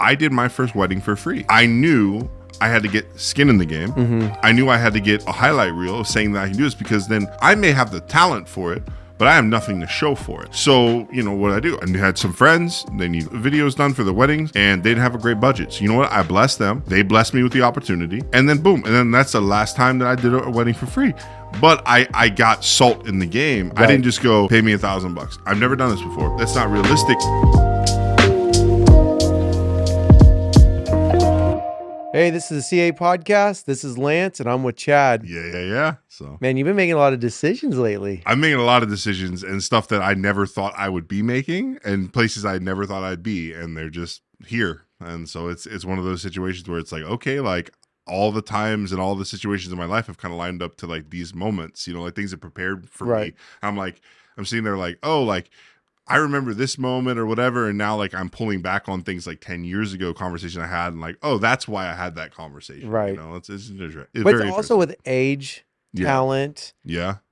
I did my first wedding for free. I knew I had to get skin in the game. I knew I had to get a highlight reel saying that I can do this, because then I may have the talent for it, but I have nothing to show for it. So, what I do, I had some friends, they need videos done for the weddings, and they didn't have a great budget. So you know what? I blessed them. They blessed me with the opportunity. And then boom. And then that's the last time that I did a wedding for free. But I got salt in the game. Right. I didn't just go, pay me $1,000. I've never done this before. That's not realistic. Hey, this is the CA Podcast. This is Lance, and I'm with Chad. Yeah. So, man, you've been making a lot of decisions lately. I'm making a lot of decisions and stuff that I never thought I would be making, and places I never thought I'd be, and they're just here. And so it's one of those situations where it's like, okay, like all the times and all the situations in my life have kind of lined up to like these moments, like things that prepared for me. I'm sitting there like, oh, like I remember this moment or whatever, and now like I'm pulling back on things like 10 years ago conversation I had, and like, oh, that's why I had that conversation. Right. It's but it's also with age, talent,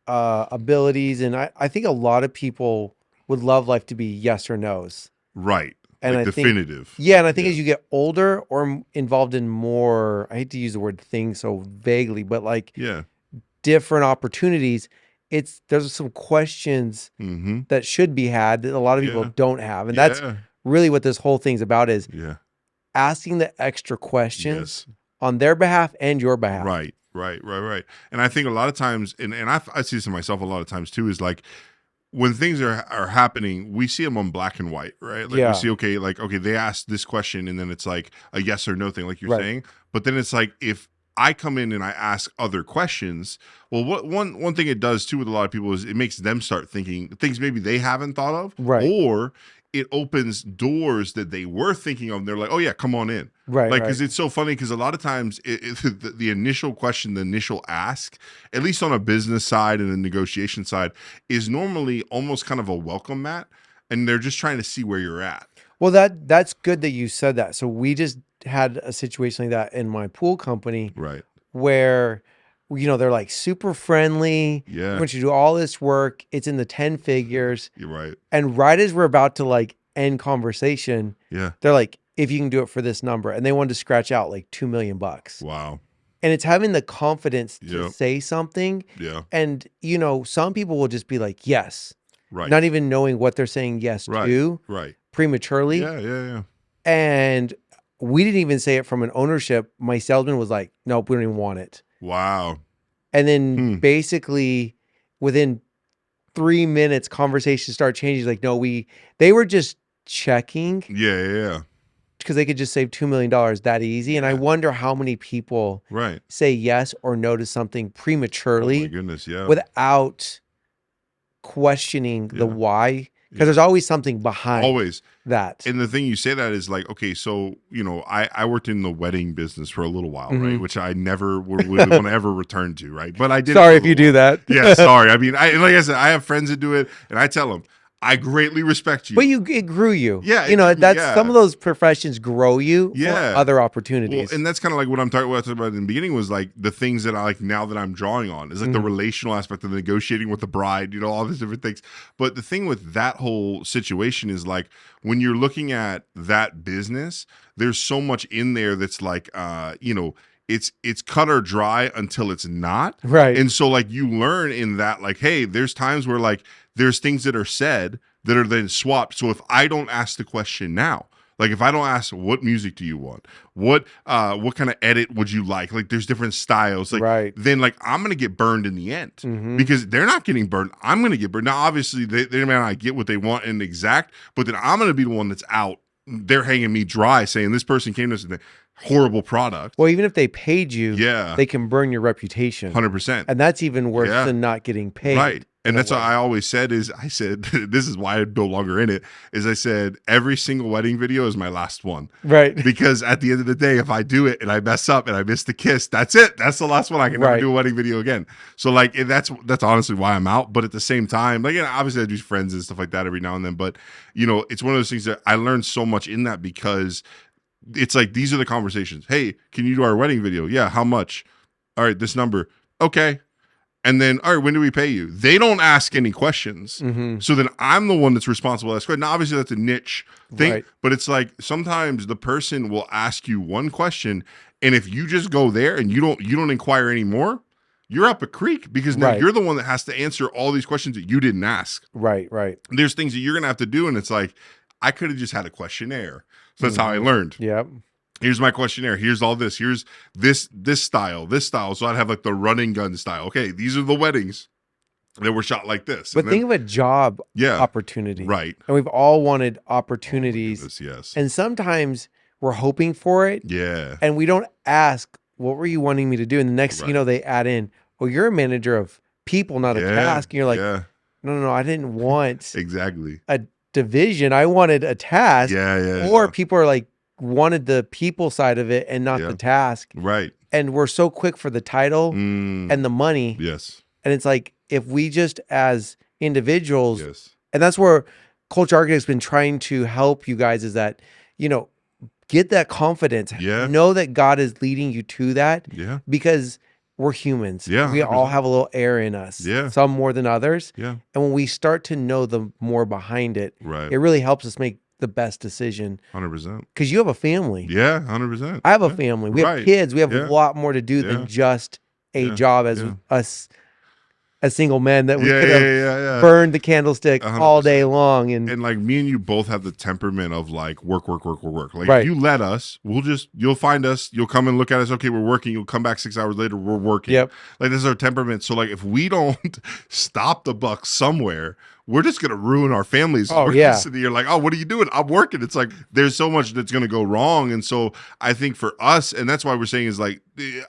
abilities, and I think a lot of people would love life to be yes or no's. Right. And like I definitive. And I think as you get older or involved in more, I hate to use the word thing so vaguely, but like different opportunities, there's some questions that should be had that a lot of people don't have. And that's really what this whole thing's about, is asking the extra questions on their behalf and your behalf. Right. And I think a lot of times, and I see this in myself a lot of times too, is like when things are happening, we see them on black and white, right? Like we see, okay, they asked this question and then it's like a yes or no thing, like you're saying. But then it's like, if I come in and I ask other questions, well, one thing it does too with a lot of people is it makes them start thinking things maybe they haven't thought of, or it opens doors that they were thinking of. And they're like, oh yeah, come on in. Because it's so funny, because a lot of times the initial question, the initial ask, at least on a business side and a negotiation side, is normally almost kind of a welcome mat, and they're just trying to see where you're at. Well, that's good that you said that. So we just had a situation like that in my pool company, where they're like super friendly. We're going to do all this work. It's in the 10 figures. You're right. And right as we're about to like end conversation, they're like, if you can do it for this number, and they wanted to scratch out like $2 million. Wow. And it's having the confidence to say something. And some people will just be like, yes, not even knowing what they're saying yes to, prematurely. And we didn't even say it from an ownership. My salesman was like, nope, we don't even want it. Wow. And then basically within 3 minutes, conversations start changing. Like, no, they were just checking. Because they could just save $2 million that easy. And I wonder how many people say yes or no to something prematurely. Oh my goodness, without questioning the why. Because there's always something behind that. And the thing you say that is like, okay, so, I worked in the wedding business for a little while, right? Which I never would want to ever return to, right? But I did. Sorry if you do that. Yeah, sorry. I mean, like I said, I have friends that do it, and I tell them, I greatly respect you. But it grew you. Yeah. Some of those professions grow you for other opportunities. Well, and that's kind of like what I'm talking about in the beginning, was like the things that I like now that I'm drawing on is like the relational aspect of the negotiating with the bride, all these different things. But the thing with that whole situation is like, when you're looking at that business, there's so much in there that's like, it's cut or dry until it's not. Right. And so like you learn in that, like, hey, there's times where like there's things that are said that are then swapped. So if I don't ask the question now, like if I don't ask, what music do you want? What kind of edit would you like? Like there's different styles. Like then like I'm going to get burned in the end because they're not getting burned. I'm going to get burned. Now, obviously they may not get what they want in exact, but then I'm going to be the one that's out. They're hanging me dry saying this person came to us with a horrible product. Well, even if they paid you, they can burn your reputation. 100%. And that's even worse than not getting paid. Right. And that's what I always said I said, this is why I'm no longer in it, is I said, every single wedding video is my last one. Right. Because at the end of the day, if I do it and I mess up and I miss the kiss, that's it. That's the last one. I can never do a wedding video again. So like, that's honestly why I'm out. But at the same time, like, obviously I do friends and stuff like that every now and then. But, it's one of those things that I learned so much in that, because it's like, these are the conversations. Hey, can you do our wedding video? Yeah. How much? All right, this number. Okay. And then, all right, when do we pay you? They don't ask any questions. Mm-hmm. So then I'm the one that's responsible. That's good. Now, obviously, that's a niche thing, Right. but it's like sometimes the person will ask you one question, and if you just go there and you don't inquire anymore, you're up a creek because now Right. you're the one that has to answer all these questions that you didn't ask. Right. There's things that you're gonna have to do, and it's like I could have just had a questionnaire. So that's how I learned. Yep. Here's my questionnaire. Here's all this. Here's this style. So I'd have like the running gun style. Okay, these are the weddings that were shot like this. But think of a job opportunity. Right. And we've all wanted opportunities. Oh, yes. And sometimes we're hoping for it. Yeah. And we don't ask, what were you wanting me to do? And the next thing you know, they add in, well, you're a manager of people, not a task. And you're like, no, I didn't want exactly a division. I wanted a task. Or people are like, wanted the people side of it and not the task. Right. And we're so quick for the title and the money. Yes. And it's like, if we just as individuals, and that's where Culture Architect's been trying to help you guys, is that, get that confidence. Know that God is leading you to that. Because we're humans. We 100%. all have a little air in us. Some more than others. And when we start to know the more behind it, it really helps us make the best decision. 100%. Because you have a family. 100%. I have a family. We have kids. We have a lot more to do than just a job as us as single men that we could have burned the candlestick 100%. All day long. And like me and you both have the temperament of like work. Like if you let us, you'll find us, you'll come and look at us. Okay, we're working. You'll come back 6 hours later. We're working. Like this is our temperament. So like if we don't stop the buck somewhere, we're just going to ruin our families. You're like, oh, what are you doing? I'm working. It's like, there's so much that's going to go wrong. And so I think for us, and that's why we're saying is like,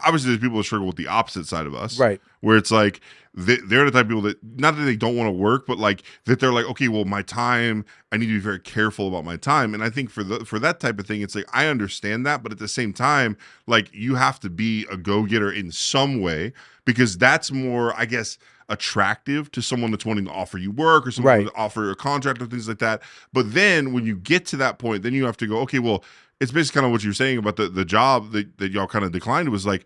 obviously there's people that struggle with the opposite side of us. Right. Where it's like, they're the type of people that, not that they don't want to work, but like that they're like, okay, well, my time, I need to be very careful about my time. And I think for that type of thing, it's like, I understand that, but at the same time, like you have to be a go-getter in some way, because that's more, I guess, attractive to someone that's wanting to offer you work or someone to offer a contract or things like that. But then when you get to that point, then you have to go, okay, well, it's basically kind of what you're saying about the job that y'all kind of declined. Was like,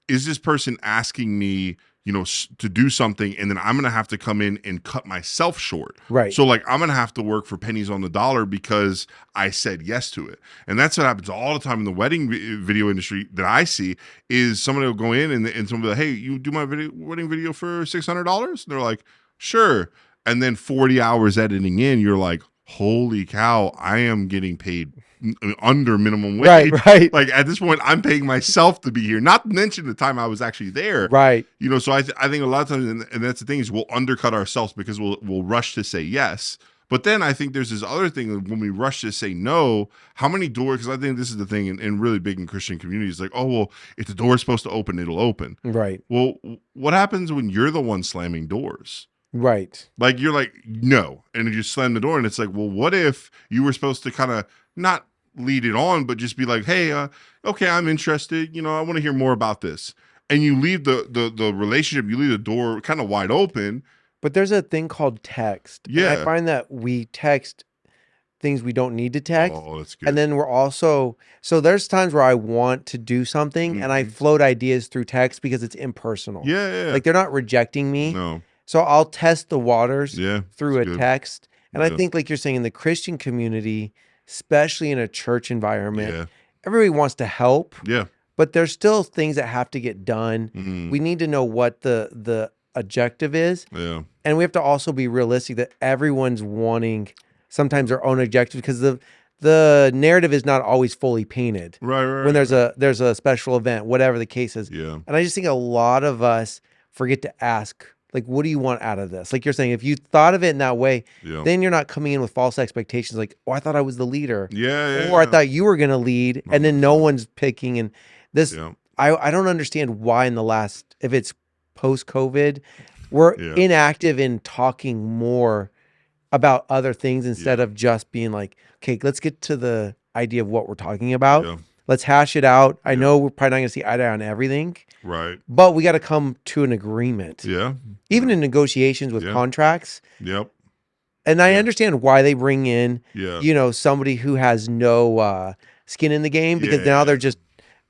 is this person asking me, to do something, and then I'm going to have to come in and cut myself short. Right. So like, I'm going to have to work for pennies on the dollar because I said yes to it. And that's what happens all the time in the wedding video industry that I see, is somebody will go in and somebody will be like, hey, you do my wedding video for $600? And they're like, sure. And then 40 hours editing in, you're like, holy cow, I am getting paid under minimum wage. Right. Like at this point, I'm paying myself to be here, not to mention the time I was actually there. Right. So I think a lot of times, and that's the thing, is we'll undercut ourselves because we'll rush to say yes. But then I think there's this other thing that when we rush to say no, how many doors, because I think this is the thing and really big in Christian communities, like, oh, well, if the door is supposed to open, it'll open. Right. Well, what happens when you're the one slamming doors? Right. Like you're like, no, and you just slam the door, and it's like, well, what if you were supposed to kind of not lead it on, but just be like, hey, okay, I'm interested. I want to hear more about this. And you leave the relationship, you leave the door kind of wide open. But there's a thing called text. Yeah. And I find that we text things we don't need to text. Oh, that's good. And then we're also, so there's times where I want to do something and I float ideas through text because it's impersonal. Yeah. Like they're not rejecting me. No. So I'll test the waters through a good. text. And I think, like you're saying, in the Christian community, especially in a church environment, everybody wants to help. Yeah. But there's still things that have to get done. Mm-hmm. We need to know what the objective is. Yeah. And we have to also be realistic that everyone's wanting sometimes their own objective, because the narrative is not always fully painted. Right. When there's a special event, whatever the case is. Yeah. And I just think a lot of us forget to ask, like, what do you want out of this? Like you're saying, if you thought of it in that way, then you're not coming in with false expectations. Like, oh, I thought I was the leader. Or I thought you were going to lead, and then no one's picking. And this, I don't understand why in the last, if it's post-COVID, we're inactive in talking more about other things instead of just being like, okay, let's get to the idea of what we're talking about. Yeah. Let's hash it out. I know we're probably not going to see eye to eye on everything. Right. But we got to come to an agreement. Yeah. Even in negotiations with contracts. Yep. And I understand why they bring in, somebody who has no skin in the game, because now they're just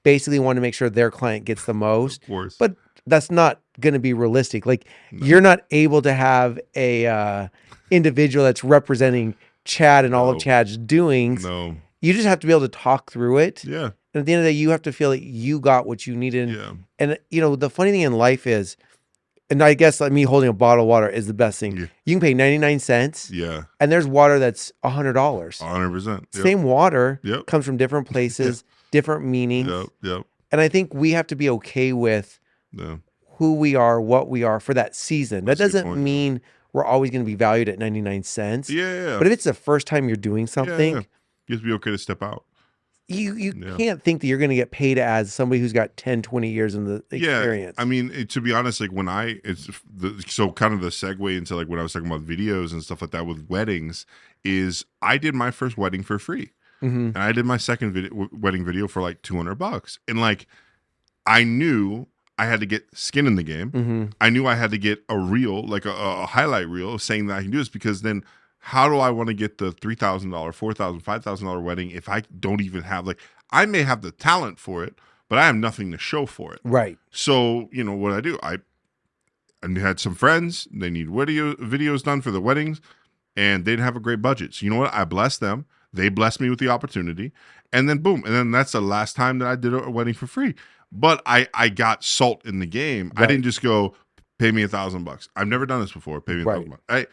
basically want to make sure their client gets the most. Of course. But that's not going to be realistic. Like No. you're not able to have a individual that's representing Chad and all of Chad's doings. No. You just have to be able to talk through it. Yeah. And at the end of the day, you have to feel that you got what you needed. Yeah. And you know, the funny thing in life is, and I guess like me holding a bottle of water is the best thing. Yeah. You can pay 99 cents. Yeah. And there's water that's $100. 100%. Yep. Same water Yep. comes from different places, different meanings. Yep. Yep. And I think we have to be okay with who we are, what we are for that season. That doesn't mean we're always going to be valued at 99 cents. Yeah. But if it's the first time you're doing something, you have to be okay to step out. You can't think that you're going to get paid as somebody who's got 10, 20 years in the experience. I mean, to be honest, like so kind of the segue into like when I was talking about videos and stuff like that with weddings is I did my first wedding for free. And I did my second wedding video for like $200. And like, I knew I had to get skin in the game. I knew I had to get a reel, like a highlight reel saying that I can do this, because then how do I want to get the $3,000, $4,000, $5,000 wedding if I don't even have, like, I may have the talent for it, but I have nothing to show for it. Right. So, you know, what I do, I had some friends, they need videos done for the weddings, and they didn't have a great budget. So you know what? I blessed them. They blessed me with the opportunity. And then boom. And then that's the last time that I did a wedding for free. But I got salt in the game. Right. I didn't just go, pay me $1,000. I've never done this before. Pay me $1,000.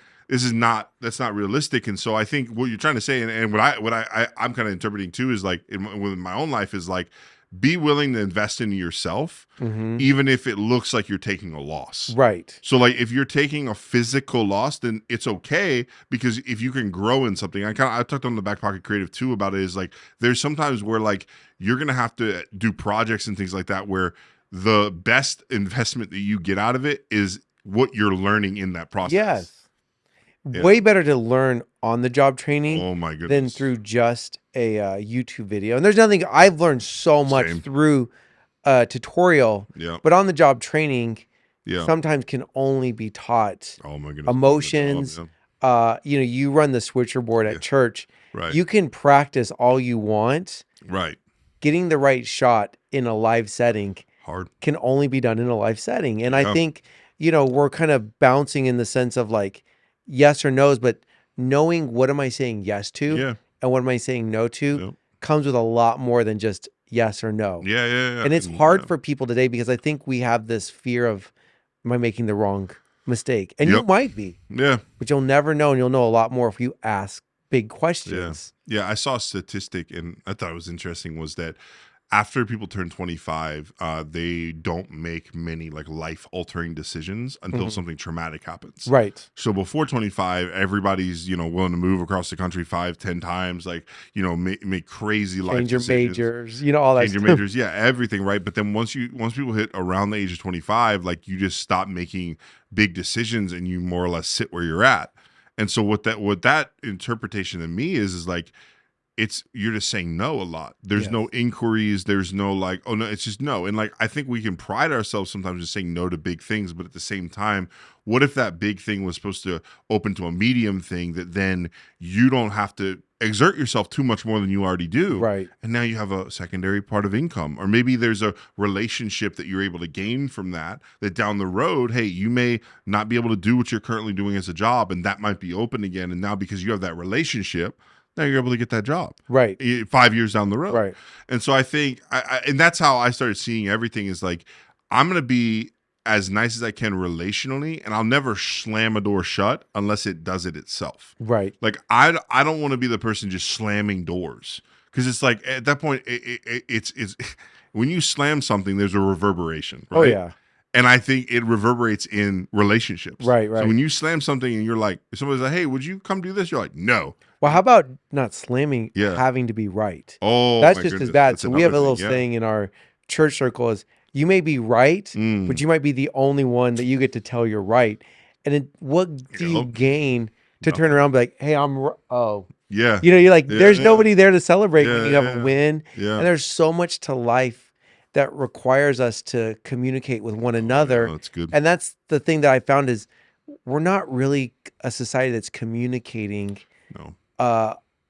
That's not realistic. And so I think what you're trying to say, and what I'm kind of interpreting too, is like within my own life is like, be willing to invest in yourself, even if it looks like you're taking a loss. Right. So like if you're taking a physical loss, then it's okay, because if you can grow in something, I talked on the Back Pocket Creative too about it, is like there's sometimes where like you're gonna have to do projects and things like that where the best investment that you get out of it is what you're learning in that process. Yes. Yeah. Way better to learn on the job training than through just a YouTube video. And there's nothing, I've learned so much through a tutorial, but on the job training sometimes can only be taught emotions. You know, you run the switcher board at church. Right. You can practice all you want. Right. Getting the right shot in a live setting can only be done in a live setting. And I think, you know, we're kind of bouncing in the sense of like, yes or no's, but knowing what am I saying yes to and what am I saying no to comes with a lot more than just yes or no. Yeah. And it's hard for people today because I think we have this fear of, am I making the wrong mistake? And you might be. Yeah. But you'll never know, and you'll know a lot more if you ask big questions. Yeah. I saw a statistic, and I thought it was interesting, was that after people turn 25, they don't make many like life-altering decisions until something traumatic happens. Right. So before 25, everybody's, you know, willing to move across the country 5-10 times, like, you know, make crazy life decisions. Change your majors, you know, all that Change your majors, yeah, everything, right? But then once people hit around the age of 25, like you just stop making big decisions and you more or less sit where you're at. And so what that interpretation to me is like, you're just saying no a lot. There's no inquiries. There's no like, oh no, it's just no. And like, I think we can pride ourselves sometimes in saying no to big things, but at the same time, what if that big thing was supposed to open to a medium thing that then you don't have to exert yourself too much more than you already do. Right. And now you have a secondary part of income, or maybe there's a relationship that you're able to gain from that down the road, hey, you may not be able to do what you're currently doing as a job, and that might be open again. And now because you have that relationship, now you're able to get that job. Right. 5 years down the road. Right. And so I think, and that's how I started seeing everything, is like, I'm going to be as nice as I can relationally, and I'll never slam a door shut unless it does it itself. Right. Like, I don't want to be the person just slamming doors, because it's like, at that point, it's when you slam something, there's a reverberation. Right? Oh, yeah. And I think it reverberates in relationships. Right. So when you slam something and you're like, if somebody's like, hey, would you come do this? You're like, no. Well, how about not slamming, having to be right? Oh, that's just as bad. So we have a little saying in our church circle is, you may be right, but you might be the only one that you get to tell you're right. And what do you gain to turn around and be like, hey, yeah. You know, you're like, there's nobody there to celebrate when you have a win. Yeah. And there's so much to life that requires us to communicate with one another. That's good. And that's the thing that I found is we're not really a society that's communicating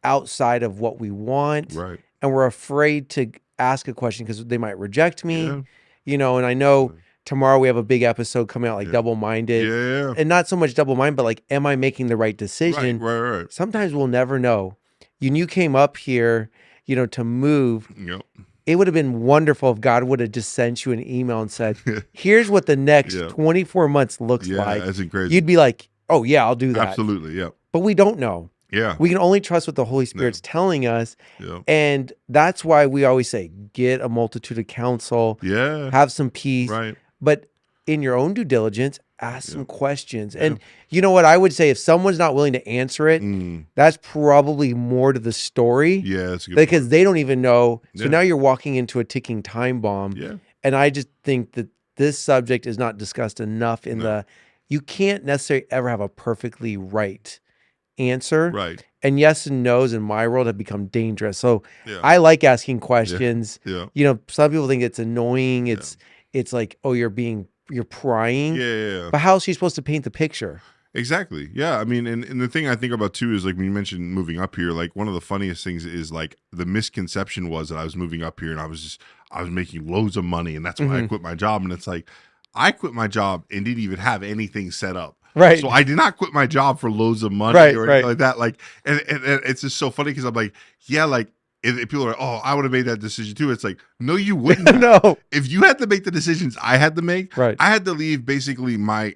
outside of what we want. Right. And we're afraid to ask a question because they might reject me. Yeah. You know, and I know tomorrow we have a big episode coming out, like double-minded. Yeah. And not so much double-minded, but like, am I making the right decision? Right. Sometimes we'll never know. You came up here, to move. Yep. It would have been wonderful if God would have just sent you an email and said, here's what the next 24 months looks like. That's crazy. You'd be like, oh, yeah, I'll do that. Absolutely, yeah. But we don't know. Yeah. We can only trust what the Holy Spirit's telling us. Yeah. And that's why we always say, get a multitude of counsel. Yeah. Have some peace. Right. But in your own due diligence, ask some questions. And you know what I would say, if someone's not willing to answer it, that's probably more to the story. Yeah, that's a good because point. They don't even know. So now you're walking into a ticking time bomb. Yeah. And I just think that this subject is not discussed enough in you can't necessarily ever have a perfectly right answer. Right. And yes and no's in my world have become dangerous. So I like asking questions. Yeah. Some people think it's annoying. It's like, oh, you're prying. Yeah. But how is she supposed to paint the picture? Exactly. Yeah. I mean, and the thing I think about too is like when you mentioned moving up here, like one of the funniest things is like the misconception was that I was moving up here and I was making loads of money and that's why I quit my job. And it's like, I quit my job and didn't even have anything set up. Right. So I did not quit my job for loads of money or anything like that. Like, and it's just so funny because I'm like, yeah, like, if people are like, oh, I would have made that decision too. It's like, no, you wouldn't. No. If you had to make the decisions I had to make, I had to leave basically my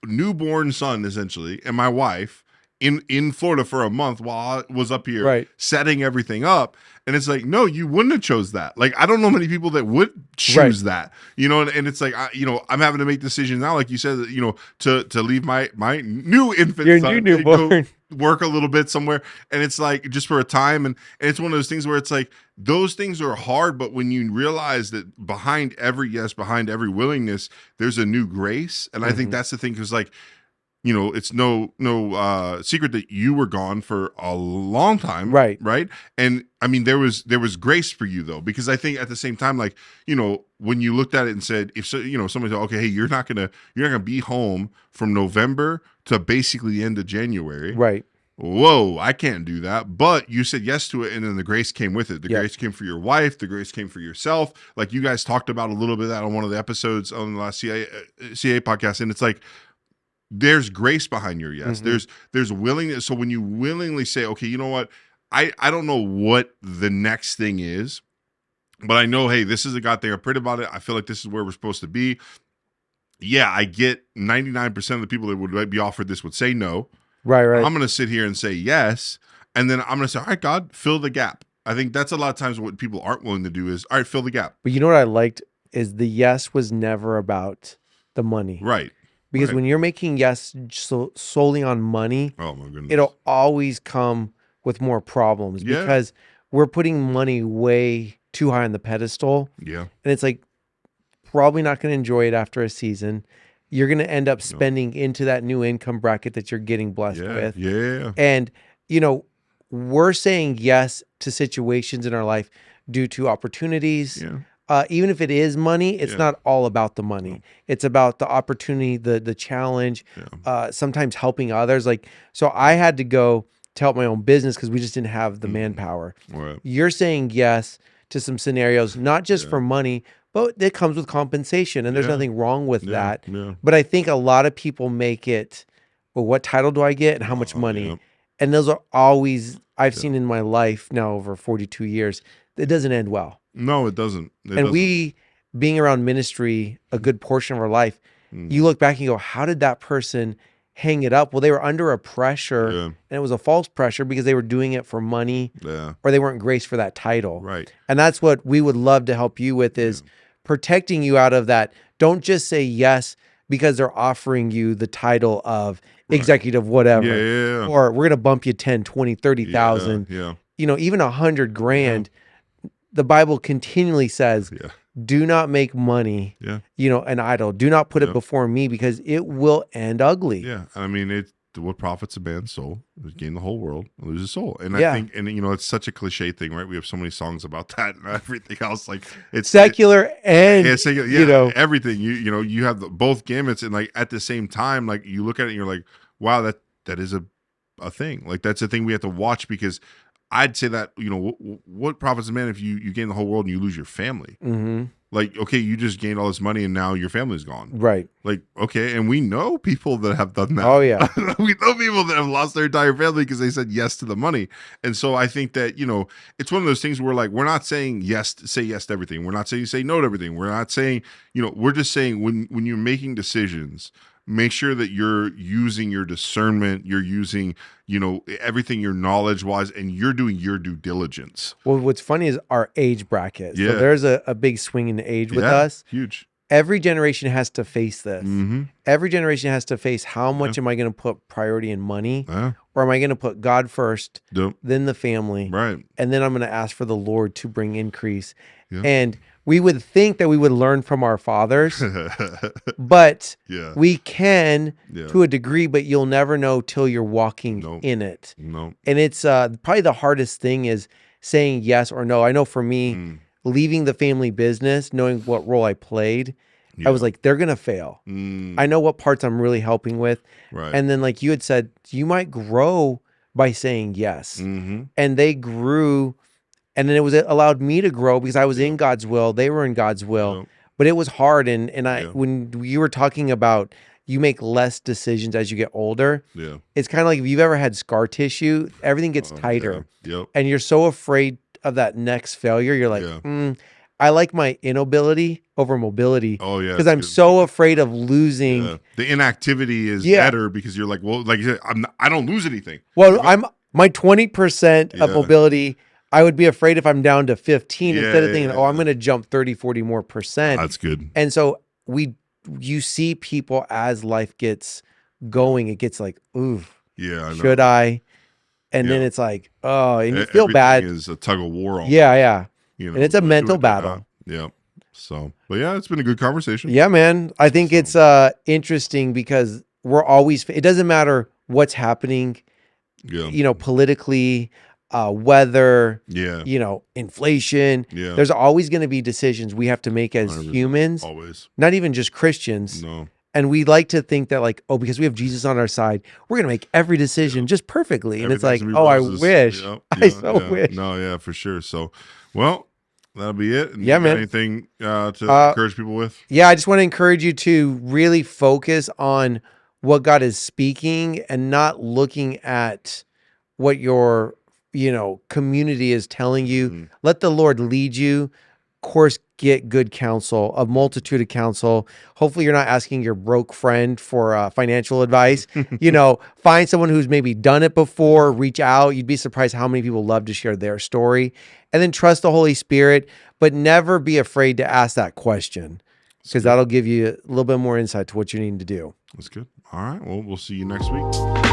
newborn son essentially and my wife in Florida for a month while I was up here setting everything up. And it's like, no, you wouldn't have chose that. Like, I don't know many people that would choose that, and it's like, I'm having to make decisions now, like you said, to leave my new infant your son, new newborn, work a little bit somewhere. And it's like, just for a time. And it's one of those things where it's like, those things are hard, but when you realize that behind every yes, behind every willingness, there's a new grace. And I think that's the thing, because like, it's no secret that you were gone for a long time, right? And I mean, there was grace for you though, because I think at the same time, like, when you looked at it and said, if so, somebody said, okay, hey, you're not gonna be home from November to basically the end of January, right? Whoa, I can't do that. But you said yes to it, and then the grace came with it. The grace came for your wife. The grace came for yourself. Like you guys talked about a little bit of that on one of the episodes on the last CA podcast, and it's like, there's grace behind your yes. There's willingness. So when you willingly say, okay, you know what? I don't know what the next thing is, but I know, hey, this is a God thing. I prayed about it. I feel like this is where we're supposed to be. Yeah, I get 99% of the people that would be offered this would say no. Right. I'm going to sit here and say yes. And then I'm going to say, all right, God, fill the gap. I think that's a lot of times what people aren't willing to do is, all right, fill the gap. But you know what I liked is the yes was never about the money. Right. Because when you're making yes solely on money, oh my goodness, it'll always come with more problems because we're putting money way too high on the pedestal. Yeah. And it's like, probably not going to enjoy it after a season. You're going to end up spending into that new income bracket that you're getting blessed with. Yeah. And, we're saying yes to situations in our life due to opportunities. Yeah. Even if it is money, it's not all about the money. No. It's about the opportunity, the challenge, sometimes helping others. Like, so I had to go to help my own business because we just didn't have the manpower. Right. You're saying yes to some scenarios, not just for money, but it comes with compensation. And there's nothing wrong with that. Yeah. But I think a lot of people make it, well, what title do I get and how much money? Yeah. And those are always, I've seen in my life now over 42 years, it doesn't end well. No, it doesn't. We, being around ministry a good portion of our life, you look back and you go, how did that person hang it up? Well, they were under a pressure, and it was a false pressure because they were doing it for money, or they weren't graced for that title. Right. And that's what we would love to help you with is protecting you out of that. Don't just say yes because they're offering you the title of executive whatever. Or we're going to bump you 10, 20, 30,000. Even $100,000. The Bible continually says, do not make money, an idol. Do not put it before me because it will end ugly. Yeah. I mean, what profits a man's soul? Gain the whole world and lose his soul. And I think, and it's such a cliche thing, right? We have so many songs about that and everything else. Like it's secular and everything. You have both gamuts, and like at the same time, like you look at it and you're like, wow, that is a thing. Like that's a thing we have to watch because I'd say that, what profits a man if you gain the whole world and you lose your family? Like, okay, you just gained all this money and now your family's gone. Right. Like, okay, and we know people that have done that. Oh yeah. We know people that have lost their entire family because they said yes to the money. And so I think that, it's one of those things where, like, we're not saying say yes to everything. We're not saying say no to everything. We're not saying, we're just saying when you're making decisions, make sure that you're using your discernment, you're using, everything, your knowledge wise, and you're doing your due diligence. Well, what's funny is our age bracket. Yeah. So there's a big swing in age with us. Huge. Every generation has to face this. Mm-hmm. Every generation has to face how much am I going to put priority in money, or am I going to put God first, then the family, right? And then I'm going to ask for the Lord to bring increase. And we would think that we would learn from our fathers, but we can to a degree, but you'll never know till you're walking in it. And it's probably the hardest thing is saying yes or no. I know for me, leaving the family business, knowing what role I played, I was like, they're going to fail. I know what parts I'm really helping with. Right. And then, like you had said, you might grow by saying yes. And they grew. And then it allowed me to grow because I was in God's will. They were in God's will. But it was hard. And when you were talking about you make less decisions as you get older, it's kind of like if you've ever had scar tissue, everything gets tighter. And you're so afraid of that next failure. You're like, I like my inability over mobility. Oh, yeah. Because I'm so afraid of losing. Yeah. The inactivity is better because you're like, well, like you said, I don't lose anything. Well, my 20% of mobility, I would be afraid if I'm down to 15 instead of thinking, I'm going to jump 30, 40 more percent. That's good. And so you see people as life gets going, it gets like, ooh, should I? And then it's like, oh, and you feel bad. Is a tug of war. Yeah. And it's a mental battle. Yeah. So, but it's been a good conversation. Yeah, man. I think it's interesting because it doesn't matter what's happening, politically, weather, inflation. There's always going to be decisions we have to make as 100%. Humans. Always. Not even just Christians. No. And we like to think that, like, because we have Jesus on our side, we're going to make every decision just perfectly. And it's like, I wish. I so wish. No, for sure. So, well, that'll be it. And man. Anything to encourage people with? Yeah, I just want to encourage you to really focus on what God is speaking and not looking at what your community is telling you. Let the Lord lead you. Of course, get good counsel, a multitude of counsel. Hopefully you're not asking your broke friend for financial advice. Find someone who's maybe done it before, reach out. You'd be surprised how many people love to share their story. And then trust the Holy Spirit, but never be afraid to ask that question because that'll give you a little bit more insight to what you need to do. That's good. All right. Well, we'll see you next week.